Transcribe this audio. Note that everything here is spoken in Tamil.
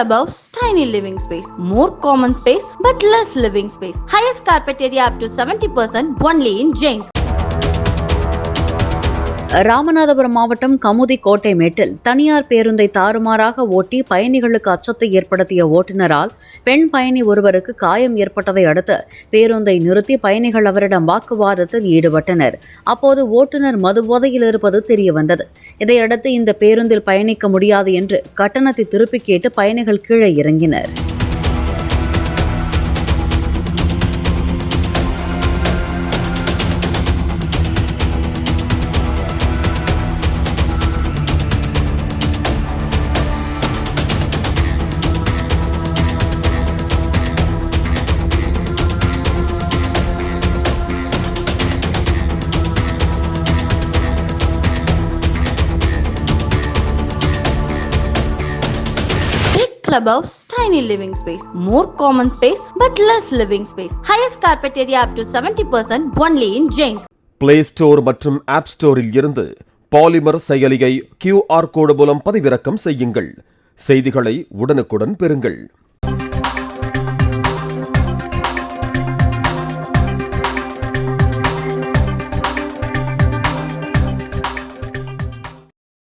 clubhouse, tiny living space, more common space but less living space. Highest carpet area up to 70% only in James. Ramanathapuram மாவட்டம் கமுதி கோட்டைமேட்டில் தனியார் பேருந்தை தாறுமாறாக ஓட்டி பயணிகளுக்கு அச்சத்தை ஏற்படுத்திய ஓட்டுநரால் பெண் பயணி ஒருவருக்கு காயம் ஏற்பட்டதை அடுத்து பேருந்தை நிறுத்தி பயணிகள் அவரிடம் வாக்குவாதத்தில் ஈடுபட்டனர். அப்போது ஓட்டுநர் மதுபோதையில் இருப்பது தெரியவந்தது. இதையடுத்து இந்த பேருந்தில் பயணிக்க முடியாது என்று கட்டணத்தை திருப்பிக் கேட்டு பயணிகள் கீழே இறங்கினர். Clubhouse, tiny living space, more common space but less living space. Highest carpet area up to 70% only in James. Play Store மற்றும் App Storeல் இருந்து பாலிமர் செயலியை QR கோடு மூலம் பதிவிறக்கம் செய்யுங்கள். செய்திகளை உடனுக்குடன் பெறுங்கள்.